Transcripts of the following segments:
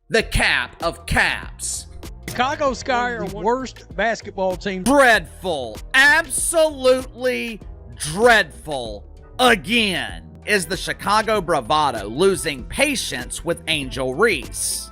the cap of caps. Chicago Sky are worst basketball team. Dreadful, absolutely dreadful. Again, is the Chicago Bravado losing patience with Angel Reese?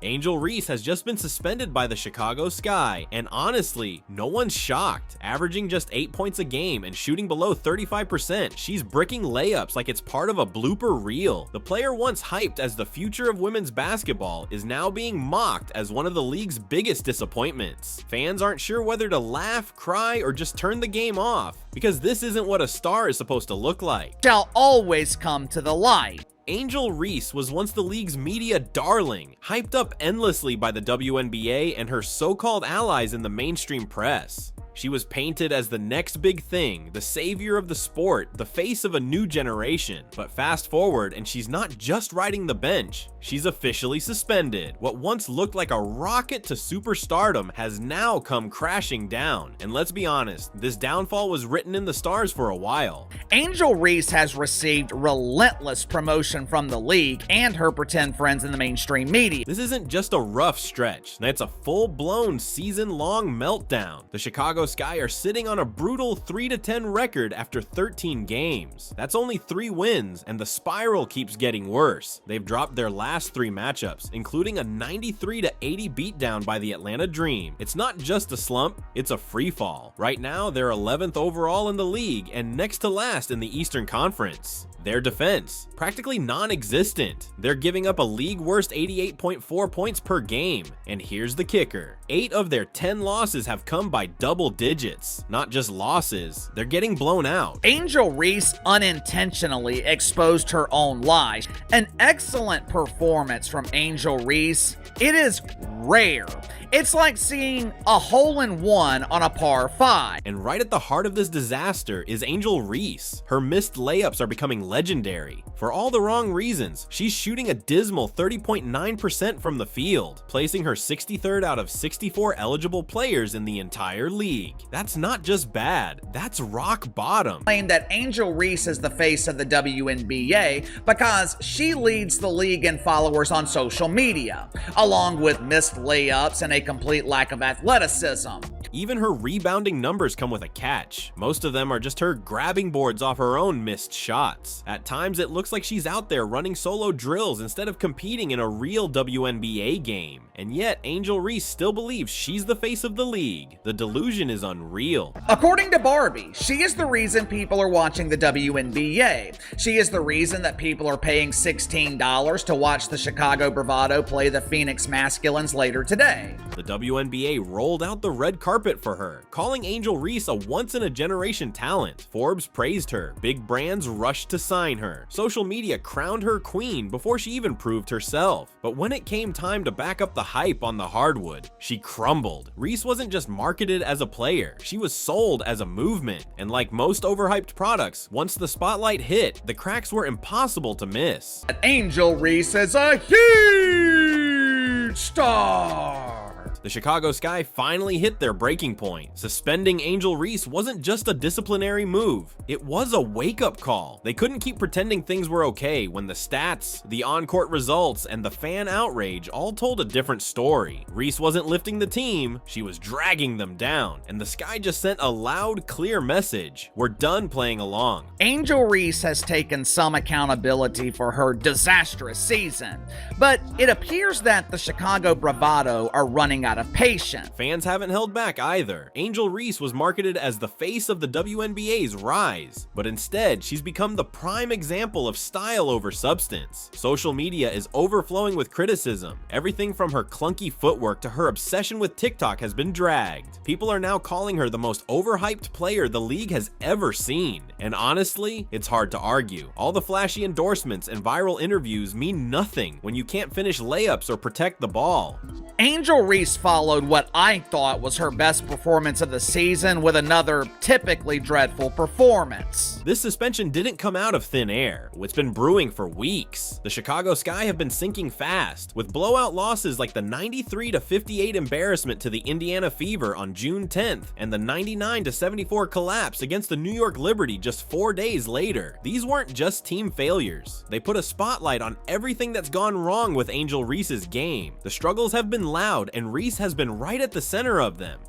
Angel Reese has just been suspended by the Chicago Sky, and honestly, no one's shocked. Averaging just 8 points a game and shooting below 35%, she's bricking layups like it's part of a blooper reel. The player once hyped as the future of women's basketball is now being mocked as one of the league's biggest disappointments. Fans aren't sure whether to laugh, cry, or just turn the game off, because this isn't what a star is supposed to look like. Shall always come to the light. Angel Reese was once the league's media darling, hyped up endlessly by the WNBA and her so-called allies in the mainstream press. She was painted as the next big thing, the savior of the sport, the face of a new generation. But fast forward, and she's not just riding the bench, she's officially suspended. What once looked like a rocket to superstardom has now come crashing down. And let's be honest, this downfall was written in the stars for a while. Angel Reese has received relentless promotion from the league and her pretend friends in the mainstream media. This isn't just a rough stretch, it's a full-blown season-long meltdown. The Chicago Sky are sitting on a brutal 3-10 record after 13 games. That's only 3 wins, and the spiral keeps getting worse. They've dropped their last 3 matchups, including a 93-80 beatdown by the Atlanta Dream. It's not just a slump, it's a free fall. Right now, they're 11th overall in the league and next to last in the Eastern Conference. Their defense, practically non-existent. They're giving up a league-worst 88.4 points per game. And here's the kicker. 8 of their 10 losses have come by double digits. Not just losses, they're getting blown out. Angel Reese unintentionally exposed her own lies. An excellent performance from Angel Reese. It is rare. It's like seeing a hole-in-one on a par 5. And right at the heart of this disaster is Angel Reese. Her missed layups are becoming legendary. For all the wrong reasons, she's shooting a dismal 30.9% from the field, placing her 63rd out of 64 eligible players in the entire league. That's not just bad, that's rock bottom. Claim that Angel Reese is the face of the WNBA because she leads the league in followers on social media, along with missed layups and a complete lack of athleticism. Even her rebounding numbers come with a catch. Most of them are just her grabbing boards off her own missed shots. At times it looks like she's out there running solo drills instead of competing in a real WNBA game. And yet Angel Reese still believes she's the face of the league. The delusion is unreal. According to Barbie, she is the reason people are watching the WNBA. She is the reason that people are paying $16 to watch the Chicago Bravado play the Phoenix Masculines later today. The WNBA rolled out the red carpet for her, calling Angel Reese a once-in-a-generation talent. Forbes praised her, big brands rushed to sign her, social media crowned her queen before she even proved herself. But when it came time to back up the hype on the hardwood, she crumbled. Reese wasn't just marketed as a player, she was sold as a movement. And like most overhyped products, once the spotlight hit, the cracks were impossible to miss. Angel Reese is a huge star. The Chicago Sky finally hit their breaking point. Suspending Angel Reese wasn't just a disciplinary move, it was a wake-up call. They couldn't keep pretending things were okay when the stats, the on-court results, and the fan outrage all told a different story. Reese wasn't lifting the team, she was dragging them down, and the Sky just sent a loud, clear message: we're done playing along. Angel Reese has taken some accountability for her disastrous season, but it appears that the Chicago Bravado are running out of patience. Fans haven't held back either. Angel Reese was marketed as the face of the WNBA's rise, but instead she's become the prime example of style over substance. Social media is overflowing with criticism. Everything from her clunky footwork to her obsession with TikTok has been dragged. People are now calling her the most overhyped player the league has ever seen. And honestly, it's hard to argue. All the flashy endorsements and viral interviews mean nothing when you can't finish layups or protect the ball. Angel Reese followed what I thought was her best performance of the season with another typically dreadful performance. This suspension didn't come out of thin air. It's been brewing for weeks. The Chicago Sky have been sinking fast, with blowout losses like the 93-58 embarrassment to the Indiana Fever on June 10th and the 99-74 collapse against the New York Liberty just 4 days later. These weren't just team failures. They put a spotlight on everything that's gone wrong with Angel Reese's game. The struggles have been loud, and Reese has been right at the center of them.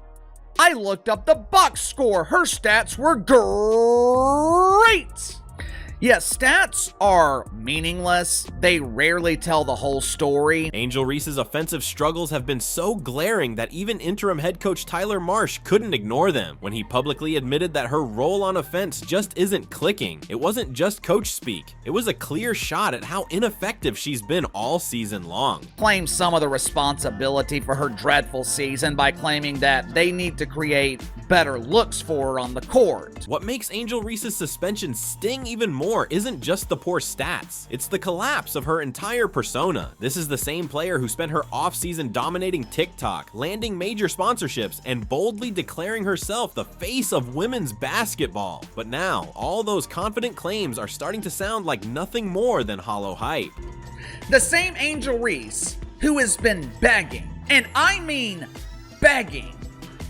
I looked up the box score. Her stats were great. Yes, stats are meaningless. They rarely tell the whole story. Angel Reese's offensive struggles have been so glaring that even interim head coach Tyler Marsh couldn't ignore them when he publicly admitted that her role on offense just isn't clicking. It wasn't just coach speak. It was a clear shot at how ineffective she's been all season long. Claims some of the responsibility for her dreadful season by claiming that they need to create better looks for her on the court. What makes Angel Reese's suspension sting even more isn't just the poor stats, it's the collapse of her entire persona. This is the same player who spent her offseason dominating TikTok, landing major sponsorships, and boldly declaring herself the face of women's basketball. But now, all those confident claims are starting to sound like nothing more than hollow hype. The same Angel Reese who has been begging, and I mean begging,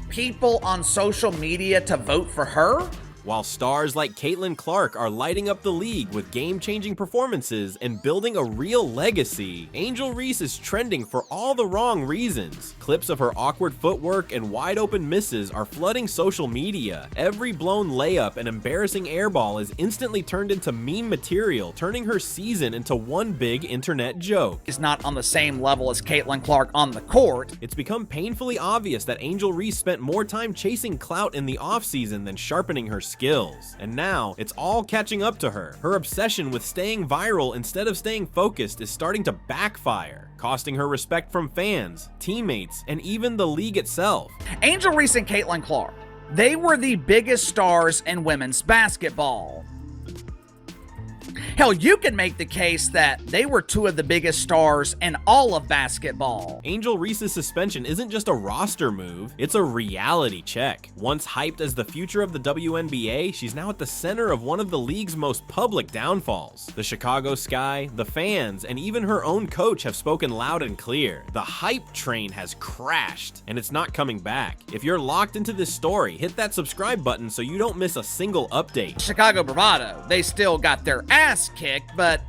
people on social media to vote for her? While stars like Caitlin Clark are lighting up the league with game-changing performances and building a real legacy, Angel Reese is trending for all the wrong reasons. Clips of her awkward footwork and wide-open misses are flooding social media. Every blown layup and embarrassing airball is instantly turned into meme material, turning her season into one big internet joke. Is not on the same level as Caitlin Clark on the court. It's become painfully obvious that Angel Reese spent more time chasing clout in the offseason than sharpening her skills. And now, it's all catching up to her. Her obsession with staying viral instead of staying focused is starting to backfire, costing her respect from fans, teammates, and even the league itself. Angel Reese and Caitlin Clark, they were the biggest stars in women's basketball. Hell, you can make the case that they were two of the biggest stars in all of basketball. Angel Reese's suspension isn't just a roster move, it's a reality check. Once hyped as the future of the WNBA, she's now at the center of one of the league's most public downfalls. The Chicago Sky, the fans, and even her own coach have spoken loud and clear. The hype train has crashed, and it's not coming back. If you're locked into this story, hit that subscribe button so you don't miss a single update. Chicago Bravado, they still got their ass kicked, but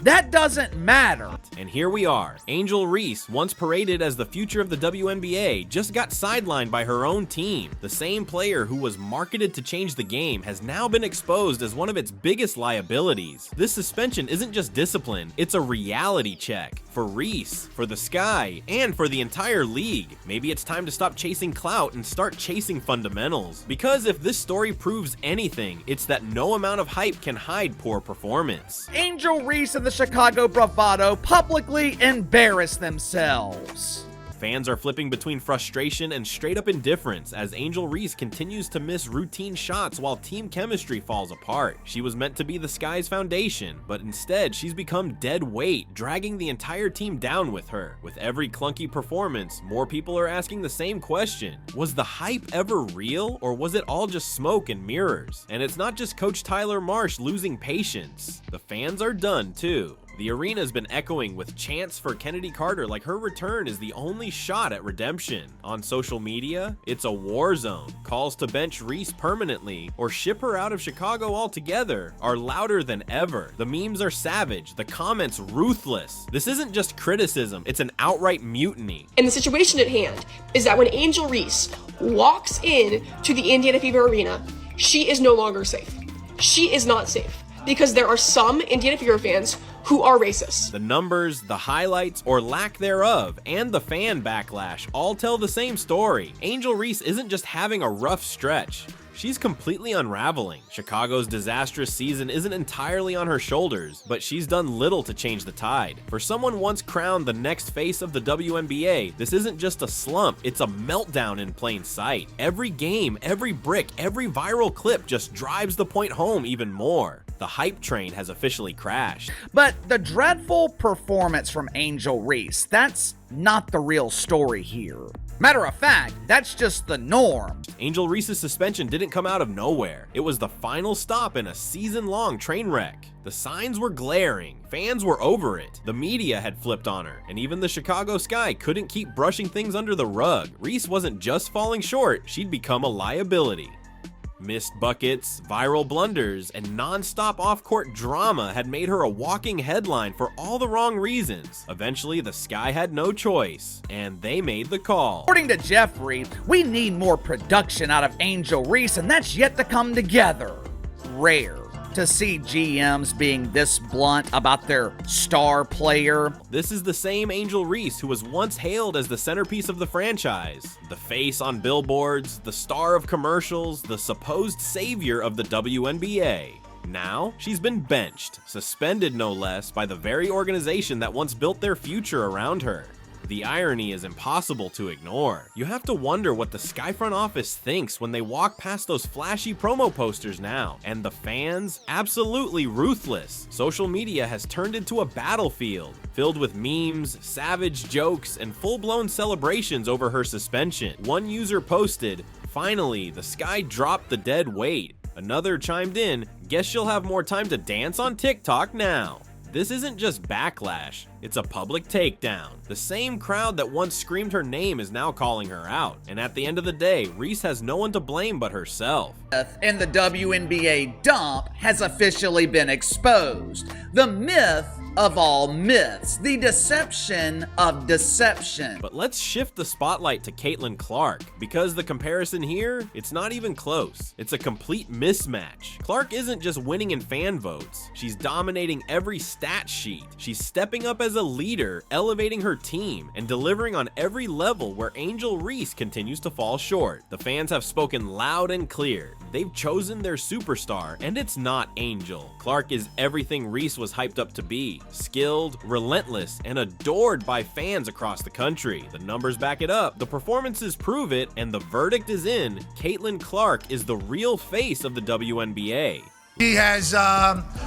that doesn't matter. And here we are. Angel Reese, once paraded as the future of the WNBA, just got sidelined by her own team. The same player who was marketed to change the game has now been exposed as one of its biggest liabilities. This suspension isn't just discipline, it's a reality check. For Reese, for the Sky, and for the entire league. Maybe it's time to stop chasing clout and start chasing fundamentals. Because if this story proves anything, it's that no amount of hype can hide poor performance. Angel Reese and the Chicago Bravado publicly embarrass themselves. Fans are flipping between frustration and straight-up indifference as Angel Reese continues to miss routine shots while team chemistry falls apart. She was meant to be the Sky's foundation, but instead she's become dead weight, dragging the entire team down with her. With every clunky performance, more people are asking the same question. Was the hype ever real, or was it all just smoke and mirrors? And it's not just Coach Tyler Marsh losing patience. The fans are done too. The arena's been echoing with chants for Kennedy Carter like her return is the only shot at redemption. On social media, it's a war zone. Calls to bench Reese permanently or ship her out of Chicago altogether are louder than ever. The memes are savage, the comments ruthless. This isn't just criticism, it's an outright mutiny. And the situation at hand is that when Angel Reese walks in to the Indiana Fever Arena, she is no longer safe. She is not safe because there are some Indiana Fever fans who are racist. The numbers, the highlights, or lack thereof, and the fan backlash all tell the same story. Angel Reese isn't just having a rough stretch. She's completely unraveling. Chicago's disastrous season isn't entirely on her shoulders, but she's done little to change the tide. For someone once crowned the next face of the WNBA, this isn't just a slump, it's a meltdown in plain sight. Every game, every brick, every viral clip just drives the point home even more. The hype train has officially crashed. But the dreadful performance from Angel Reese, that's not the real story here. Matter of fact, that's just the norm. Angel Reese's suspension didn't come out of nowhere. It was the final stop in a season-long train wreck. The signs were glaring, fans were over it, the media had flipped on her, and even the Chicago Sky couldn't keep brushing things under the rug. Reese wasn't just falling short, she'd become a liability. Missed buckets, viral blunders, and non-stop off-court drama had made her a walking headline for all the wrong reasons. Eventually, the Sky had no choice, and they made the call. According to Jeffrey, we need more production out of Angel Reese, and that's yet to come together. Rare to see GMs being this blunt about their star player. This is the same Angel Reese who was once hailed as the centerpiece of the franchise, the face on billboards, the star of commercials, the supposed savior of the WNBA. Now, she's been benched, suspended no less, by the very organization that once built their future around her. The irony is impossible to ignore. You have to wonder what the Sky front office thinks when they walk past those flashy promo posters now. And the fans? Absolutely ruthless. Social media has turned into a battlefield, filled with memes, savage jokes, and full-blown celebrations over her suspension. One user posted, "Finally, the Sky dropped the dead weight." Another chimed in, "Guess she'll have more time to dance on TikTok now." This isn't just backlash, it's a public takedown. The same crowd that once screamed her name is now calling her out. And at the end of the day, Reese has no one to blame but herself. And the WNBA dump has officially been exposed. The myth of all myths, the deception of deception. But let's shift the spotlight to Caitlin Clark, because the comparison here, it's not even close. It's a complete mismatch. Clark isn't just winning in fan votes, she's dominating every stat sheet. She's stepping up as a leader, elevating her team, and delivering on every level where Angel Reese continues to fall short. The fans have spoken loud and clear. They've chosen their superstar, and it's not Angel. Clark is everything Reese was hyped up to be. Skilled, relentless, and adored by fans across the country. The numbers back it up, the performances prove it, and the verdict is in. Caitlin Clark is the real face of the WNBA. She has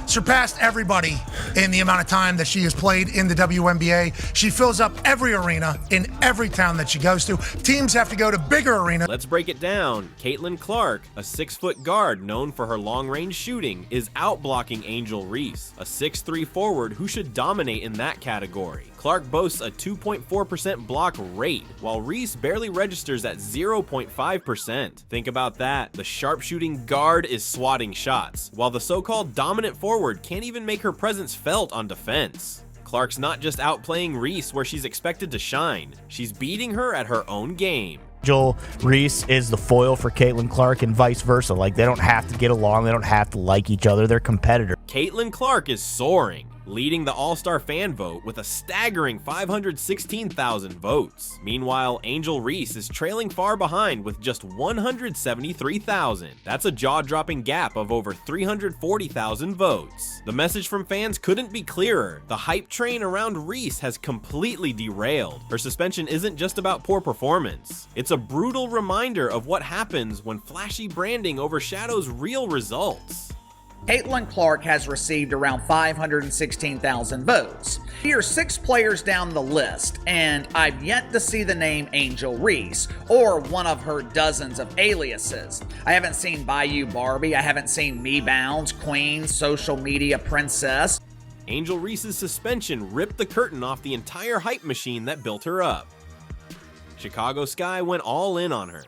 surpassed everybody in the amount of time that she has played in the WNBA. She fills up every arena in every town that she goes to. Teams have to go to bigger arenas. Let's break it down. Caitlin Clark, a 6-foot guard known for her long-range shooting, is outblocking Angel Reese, a 6'3" forward who should dominate in that category. Clark boasts a 2.4% block rate, while Reese barely registers at 0.5%. Think about that. The sharpshooting guard is swatting shots, while the so-called dominant forward can't even make her presence felt on defense. Clark's not just outplaying Reese where she's expected to shine, she's beating her at her own game. Angel Reese is the foil for Caitlin Clark and vice versa. Like, they don't have to get along, they don't have to like each other, they're competitors. Caitlin Clark is soaring, leading the All-Star fan vote with a staggering 516,000 votes. Meanwhile, Angel Reese is trailing far behind with just 173,000. That's a jaw-dropping gap of over 340,000 votes. The message from fans couldn't be clearer. The hype train around Reese has completely derailed. Her suspension isn't just about poor performance. It's a brutal reminder of what happens when flashy branding overshadows real results. Caitlin Clark has received around 516,000 votes. Here are 6 players down the list, and I've yet to see the name Angel Reese, or one of her dozens of aliases. I haven't seen Bayou Barbie, I haven't seen Me Bounds, Queen, Social Media Princess. Angel Reese's suspension ripped the curtain off the entire hype machine that built her up. Chicago Sky went all in on her.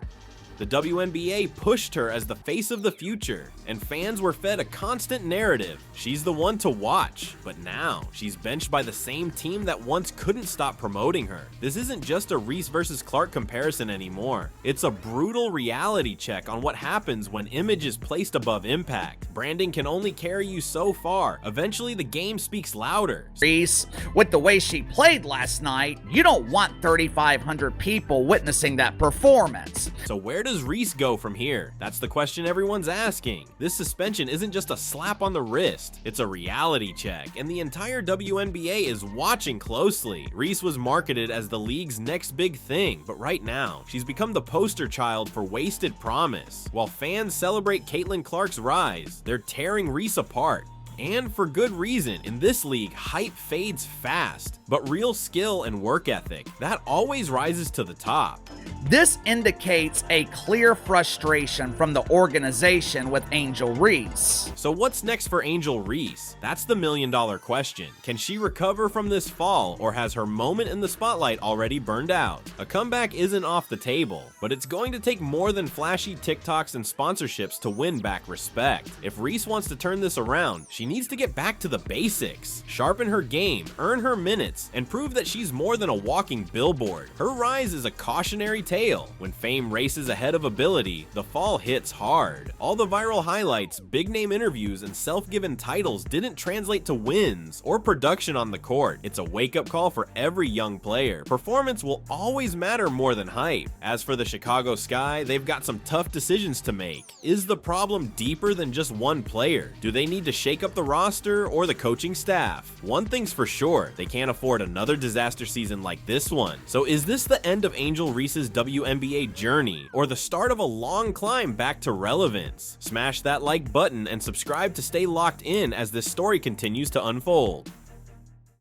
The WNBA pushed her as the face of the future, and fans were fed a constant narrative. She's the one to watch, but now she's benched by the same team that once couldn't stop promoting her. This isn't just a Reese versus Clark comparison anymore. It's a brutal reality check on what happens when image is placed above impact. Branding can only carry you so far. Eventually, the game speaks louder. Reese, with the way she played last night, you don't want 3,500 people witnessing that performance. So where does Reese go from here? That's the question everyone's asking. This suspension isn't just a slap on the wrist, it's a reality check, and the entire WNBA is watching closely. Reese was marketed as the league's next big thing, but right now, she's become the poster child for wasted promise. While fans celebrate Caitlin Clark's rise, they're tearing Reese apart. And for good reason. In this league, hype fades fast, but real skill and work ethic, that always rises to the top. This indicates a clear frustration from the organization with Angel Reese. So what's next for Angel Reese? That's the million-dollar question. Can she recover from this fall, or has her moment in the spotlight already burned out? A comeback isn't off the table, but it's going to take more than flashy TikToks and sponsorships to win back respect. If Reese wants to turn this around, she needs to get back to the basics, sharpen her game, earn her minutes, and prove that she's more than a walking billboard. Her rise is a cautionary tale. When fame races ahead of ability, the fall hits hard. All the viral highlights, big name interviews, and self-given titles didn't translate to wins or production on the court. It's a wake-up call for every young player. Performance will always matter more than hype. As for the Chicago Sky, they've got some tough decisions to make. Is the problem deeper than just one player? Do they need to shake up the roster or the coaching staff? One thing's for sure, they can't afford another disaster season like this one. So is this the end of Angel Reese's WNBA journey, or the start of a long climb back to relevance? Smash that like button and subscribe to stay locked in as this story continues to unfold.